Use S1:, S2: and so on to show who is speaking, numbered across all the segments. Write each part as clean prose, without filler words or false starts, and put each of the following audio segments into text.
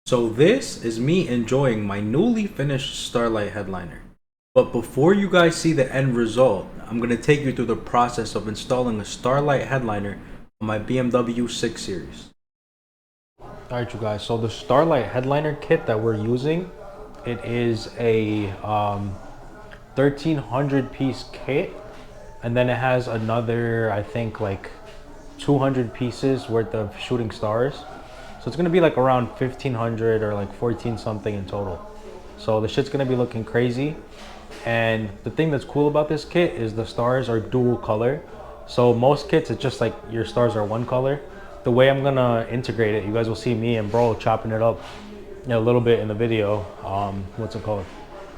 S1: So this is me enjoying my newly finished Starlight headliner. But before you guys see the end result, I'm going to take you through the process of installing a Starlight headliner on my BMW 6 Series. Alright you guys, so the Starlight headliner kit that we're using, it is a 1300 piece kit, and then it has another, I think, like 200 pieces worth of shooting stars. So it's gonna be like around 1500 or like 14 something in total. So the shit's gonna be looking crazy. And the thing that's cool about this kit is the stars are dual color. So most kits, it's just like your stars are one color. The way I'm gonna integrate it, you guys will see me and bro chopping it up a little bit in the video. What's it called?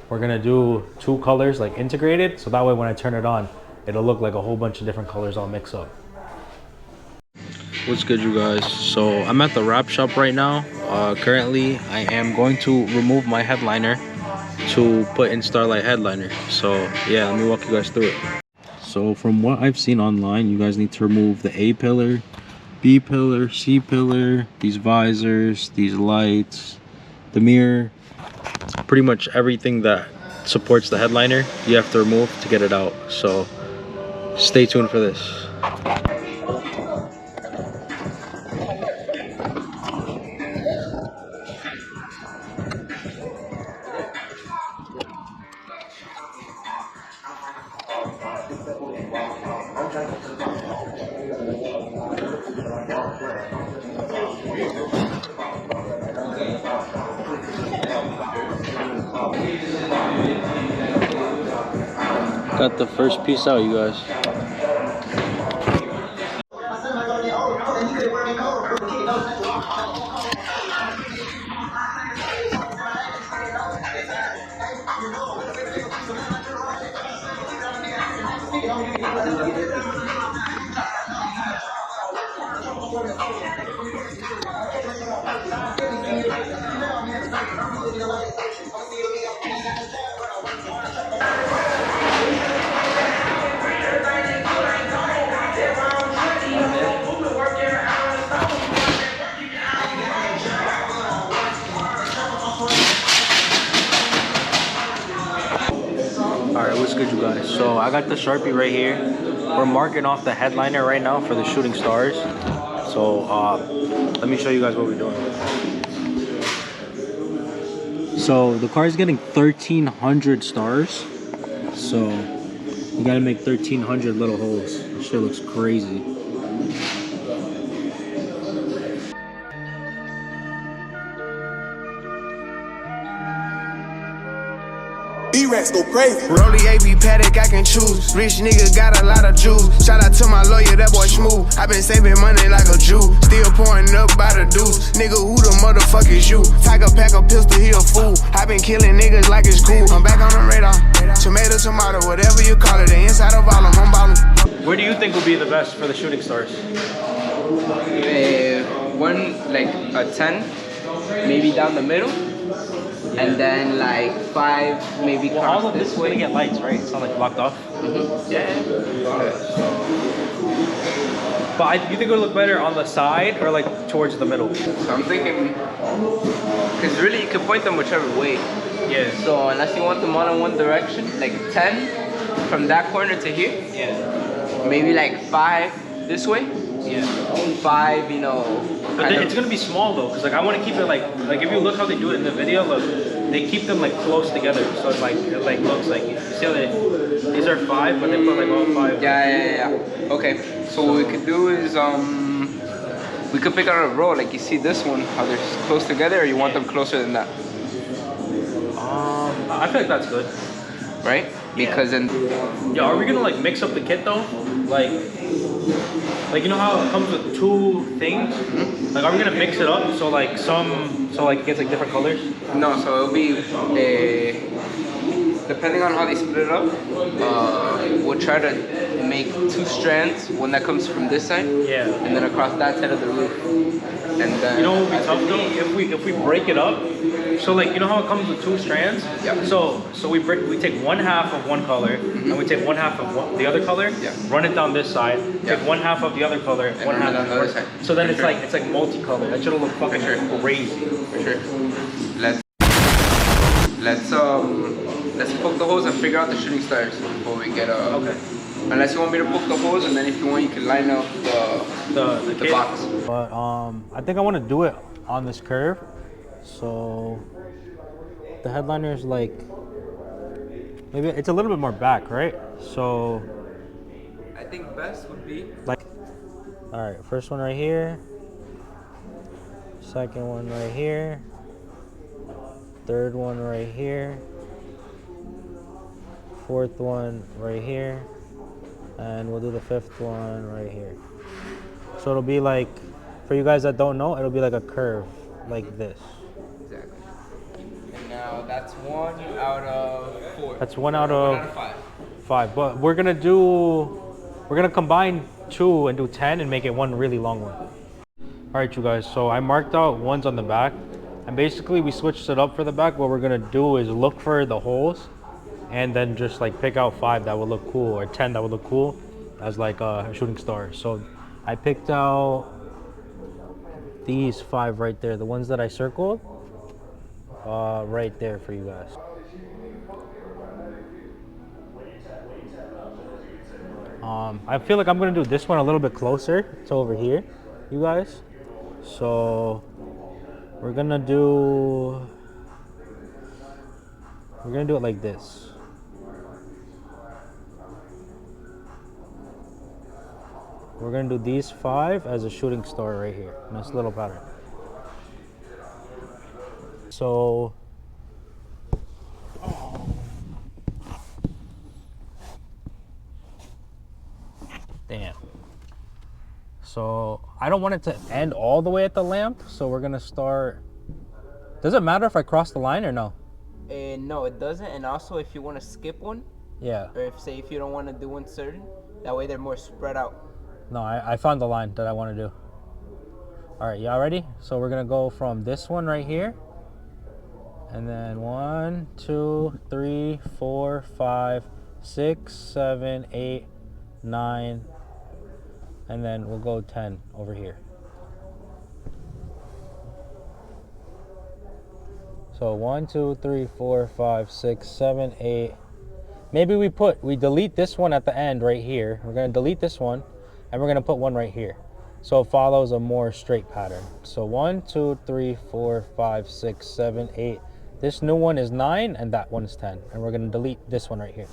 S1: We're gonna do two colors like integrated. So that way when I turn it on, it'll look like a whole bunch of different colors all mixed up. What's good, you guys? So I'm at the wrap shop right now. Currently I am going to remove my headliner to put in Starlight headliner. So yeah, let me walk you guys through it. So from what I've seen online, you guys need to remove the A pillar, B pillar, C pillar, these visors, these lights, the mirror, pretty much everything that supports the headliner you have to remove to get it out. So stay tuned for this. Got the first piece out, you guys. Alright, what's good, you guys? So I got the Sharpie right here. We're marking off the headliner right now for the shooting stars. So let me show you guys what we're doing. So the car is getting 1300 stars. So you gotta make 1300 little holes. This shit looks crazy.
S2: B-Rats go crazy.
S3: Rollie AB paddock, I can choose. Rich nigga got a lot of juice. Shout out to my lawyer, that boy smooth. I been saving money like a Jew. Still pouring up by the deuce. Nigga, who the motherfuck is you? Tiger pack a pistol, he a fool. I been killing niggas like it's cool. I'm back on the radar. Tomato, whatever you call it. The inside of all of them, I'm ballin'.
S1: Where do you think will be the best for the shooting stars?
S4: One like a 10, maybe down the middle, and then like 5 maybe
S1: Well, all of this is gonna get lights, right? It's not like blocked off.
S4: Yeah.
S1: But you think it would look better on the side or like towards the middle?
S4: So I'm thinking, because really you can point them whichever way.
S1: Yeah.
S4: So unless you want them all in one direction, like 10 from that corner to here.
S1: Yeah.
S4: Maybe like 5 this way.
S1: Yeah.
S4: 5, you know.
S1: But it's gonna be small though, because like I want to keep it like if you look how they do it in the video, look, they keep them like close together, so it's like it like looks like, you see how these are 5, but they put like all 5.
S4: Yeah. Okay. So what we could do is we could pick out a row, like you see this one, how they're close together, or you want them closer than that?
S1: I feel like that's good.
S4: Right? Because then.
S1: Yeah, are we gonna like mix up the kit though? Like you know how it comes with 2 things? Mm-hmm. Like are we gonna mix it up so like it gets like different colors?
S4: No, so it'll be depending on how they split it up, we'll try to make 2 strands, one that comes from this side,
S1: yeah,
S4: and then across that side of the roof. And then
S1: You know what would be tough though? If we break it up, so like you know how it comes with 2 strands?
S4: Yeah.
S1: So we take one half of one color and we take one half of the other color, run it down this side, take one half of the other color, and one half
S4: on the other side.
S1: So then it's like multicolored. That shit'll look fucking crazy.
S4: For sure. Let's poke the holes and figure out the shooting stars before we get
S1: Okay.
S4: Unless you want me to poke the holes, and then if you want, you can line up the
S1: kit.
S4: box.
S1: But I think I want to do it on this curve. So the headliner is like maybe it's a little bit more back, right? So
S4: I think best would be
S1: like, all right, first one right here, second one right here, third one right here, fourth one right here, and we'll do the fifth one right here. So it'll be like, for you guys that don't know, it'll be like a curve like this.
S4: exactly. And now that's 1 out of 4.
S1: That's 1 out of
S4: 5.
S1: 5. But we're gonna combine 2 and do 10 and make it one really long one. All right, you guys. So I marked out ones on the back, and basically we switched it up for the back. What we're gonna do is look for the holes, and then just like pick out 5 that would look cool, or 10 that would look cool as like a shooting star. So I picked out these 5 right there, the ones that I circled, right there for you guys. I feel like I'm gonna do this one a little bit closer to over here, you guys. So we're gonna do it like this. We're gonna do these 5 as a shooting star right here in this little pattern. So damn. So I don't want it to end all the way at the lamp, so we're gonna start. Does it matter if I cross the line or no?
S5: No, it doesn't. And also, if you want to skip one,
S1: Yeah.
S5: or if you don't want to do one certain, that way they're more spread out.
S1: No, I found the line that I want to do. All right, y'all ready? So we're gonna go from this one right here, and then 1, 2, 3, 4, 5, 6, 7, 8, 9, and then we'll go 10 over here. So 1, 2, 3, 4, 5, 6, 7, 8. Maybe we delete this one at the end right here. We're gonna delete this one, and we're gonna put one right here. So it follows a more straight pattern. So 1, 2, 3, 4, 5, 6, 7, 8. This new one is 9, and that one is 10. And we're gonna delete this one right here.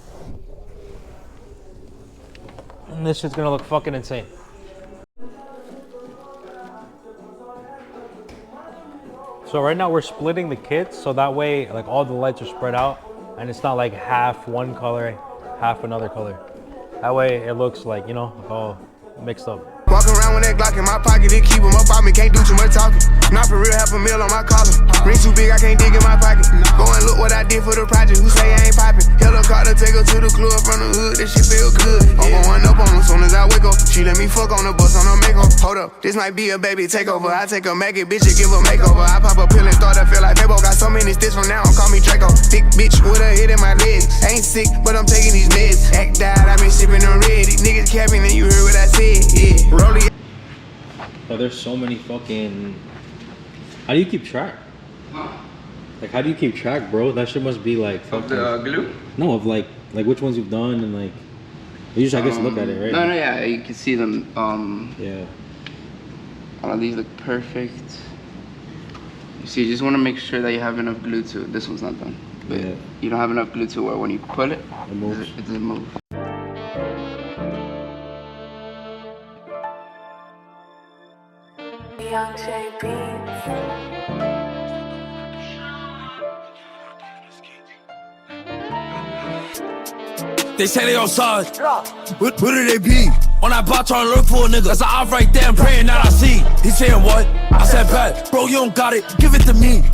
S1: And this shit's gonna look fucking insane. So right now we're splitting the kits, so that way like all the lights are spread out, and it's not like half one color, half another color. That way it looks like, you know, all mixed up.
S3: Walking around with that Glock in my pocket, it keep 'em up on me, can't do too much talking. Not for real, $500,000 on my collar. Ring too big, I can't dig in my pocket. Go and look what I did for the project, who say I ain't poppin'. Helicopter, take her to the club from the hood, that shit feel good. I'm going up on her soon as I wake up. She let me fuck on the bus on her makeup. Hold up, this might be a baby takeover. I take a maggot bitch and give her makeover. I pop a pill and start to feel like Fabo. Got so many sticks from now on, call me Draco. Thick bitch with a hit in my legs. Ain't sick, but I'm taking these meds. Act died, I been sipping them red. These niggas capping and you heard what I said, yeah. Rollie.
S1: Oh, there's so many fucking. How do you keep track? Like, how do you keep track, bro? That shit must be like
S4: Of the glue?
S1: No, of like which ones you've done and like. You just I guess look at it, right?
S4: No, yeah, you can see them.
S1: Yeah.
S4: All of these look perfect. You see, you just want to make sure that you have enough glue to it. This one's not done, but
S1: Yeah.
S4: you don't have enough glue to where when you pull it,
S1: It moves.
S4: it doesn't move.
S6: They say they outside. Where do they be? On that bar trying to look for a nigga. That's an off right there, I'm praying that I see. He saying what? I said, bet. Bro, you don't got it. Give it to me.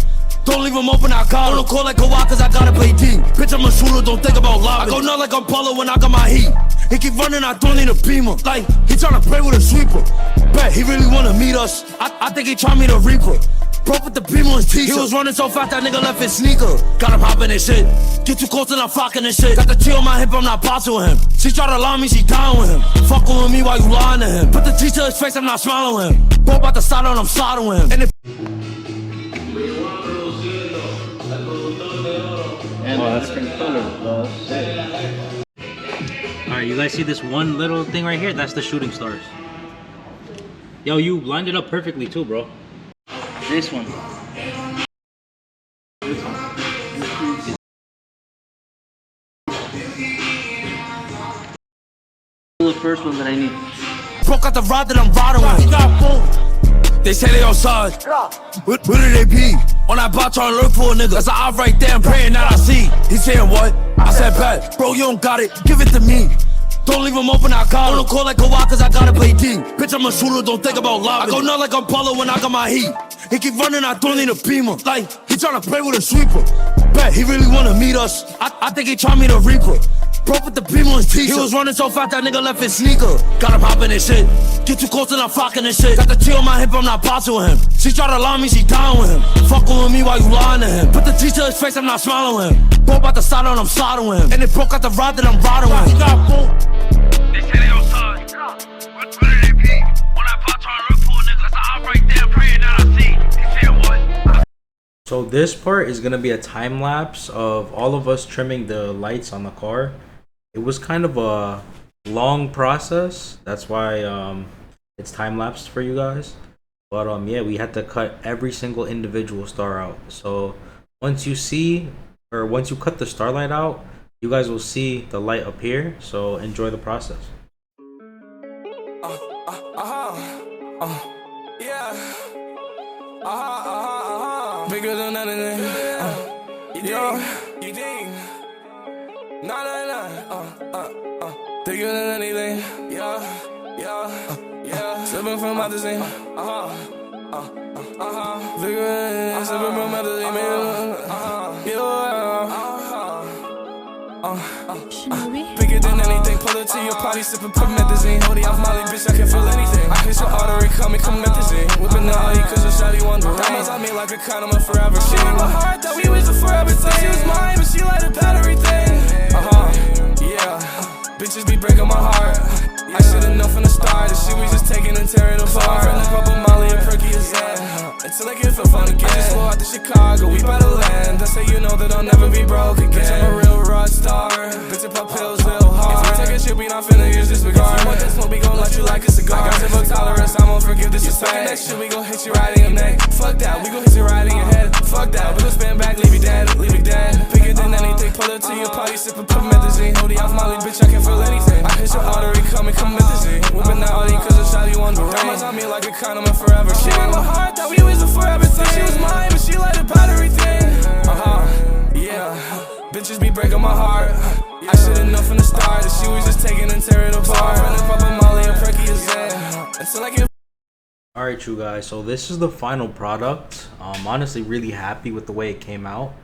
S6: Don't leave him open, I got him. Don't call like a walk, cause I gotta play D. Bitch, I'm a shooter, don't think about love. I go nuts like I'm Paulo when I got my heat. He keep running, I don't need a beamer. Like, he tryna play with a sweeper. Bet he really wanna meet us. I think he try me to Reaper. Broke with the beam on his t-shirt. He was running so fast that nigga left his sneaker. Got him hopping and shit. Get too close and I'm fucking and shit. Got the T on my hip, I'm not bossing with him. She try to lie me, she down with him. Fucking with me while you lying to him. Put the T to his face, I'm not smiling with him. Bro about to start on, I'm sliding with him. And if
S1: Alright, you guys see this one little thing right here? That's the shooting stars. Yo, you lined it up perfectly too, bro. This one.
S7: The first one that I need.
S6: broke out the rod that I'm riding with. They say they outside. Where do they be? On that bar trying to look for a nigga. That's an off right there, I'm praying that I see. He saying what? I said bet. Bro, you don't got it, give it to me. Don't leave him open, I got him. Don't call like a wild cause I gotta play D. Bitch, I'm a shooter, don't think about lobbing. I go nut like I'm Paulo when I got my heat. He keep running, I don't need a beamer. Like, he tryna play with a sweeper. Bet, he really wanna meet us. I think he try me to Reaper. Broke with the beam on his t-shirt. He was running so fast that nigga left his sneaker. Got him hopping and shit. Get too close and I'm fucking and shit. Got the T on my hip, I'm not bossing with him. She try to lie me, she down with him. Fucking with me while you lying to him. Put the T to his face, I'm not smiling with him. Bro about to start on, I'm sliding with him. And it broke out the rod that I'm riding with. They say they outside. Where do they be? When I pop trying to look for a nigga, that's I'm right there praying that I see. He said what?
S1: So this part is gonna be a time lapse of all of us trimming the lights on the car. It was kind of a long process. That's why it's time lapsed for you guys. But yeah, we had to cut every single individual star out. So once you cut the Starlight out, you guys will see the light appear. So enjoy the process.
S3: Bigger than anything. You think? Nah. Bigger than anything. Yeah. Slipping from out the same. Bigger than slipping from out the same. Bigger than anything. Pull it to your party, sipping promethazine. Hoodie off Molly, bitch, I can feel anything. I hit your artery, coming promethazine. Whipping the Audi, cause your shawty wonder. Diamonds on me like a condom of forever. She in my heart, thought we was a forever thing. She was mine, but she like a battery thing. Yeah. Bitches be breaking my heart. I should've known from the start that she was just taking and tearing apart. From the pop of Molly and perky is that. Until I get feel fun again. I just flew out to Chicago, we by the land. That's how you know that I'll never be broke again. Bitch, I'm a real rock star. Bitch, I pop pills real hard. If you take a shit, we not finna use disregard. If you want that smoke, we gon' let you like a cigar. I got zero tolerance, I won't forgive this is fake. That shit, we gon' hit you right in your neck. Fuck that, we gon' hit you right in your head. Fuck that, we gon' spin back, leave you dead, leave you dead. Bigger than anything, pull up to your party, sippin' promethazine. Hoodie off Molly, bitch, I can feel anything. I hit your artery, coming promethazine. Whipping that Audi, cause the shawty wonder. Diamonds on me like a condom of forever. She in my heart, thought we was a forever thing. She was mine, but she like a battery thing. Yeah. Bitches be breaking my heart. I should've known from the start that she was just taking and tearing apart. From the pop of Molly and perky is that. Until I get.
S1: Alright, you guys, so this is the final product. I'm honestly really happy with the way it came out.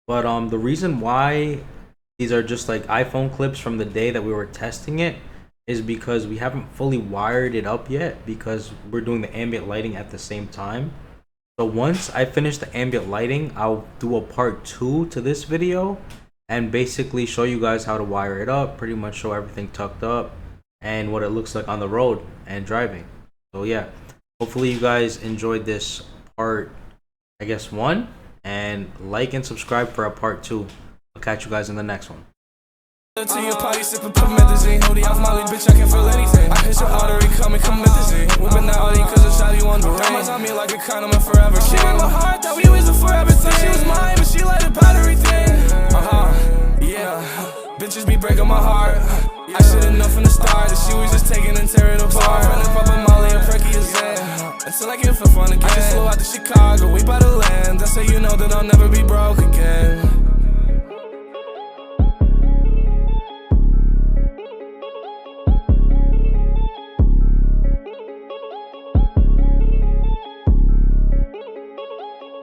S1: But the reason why these are just like iPhone clips from the day that we were testing it is because we haven't fully wired it up yet, because we're doing the ambient lighting at the same time. So once I finish the ambient lighting, I'll do a part 2 to this video and basically show you guys how to wire it up, pretty much show everything tucked up and what it looks like on the road and driving. So yeah, hopefully you guys enjoyed this part, I guess 1, and like and subscribe for a part 2. I'll catch you guys in the next one.
S3: To your party, sippin' promethazine. Hoodie off Molly, bitch, I can feel anything. I hit your artery, coming promethazine. Whipping that Audi, cause the shawty wonder. Diamonds on me like a condom of forever. She in my heart, thought we was a forever thing. She was mine, but she like a battery thing. Yeah. Bitches be breaking my heart. I should've known from the start that she was just taking and tearing apart. From the pop of Molly and perky is that. Until I get feel fun again. I just flew out to Chicago, we by the land. That's how you know that I'll never be broke again.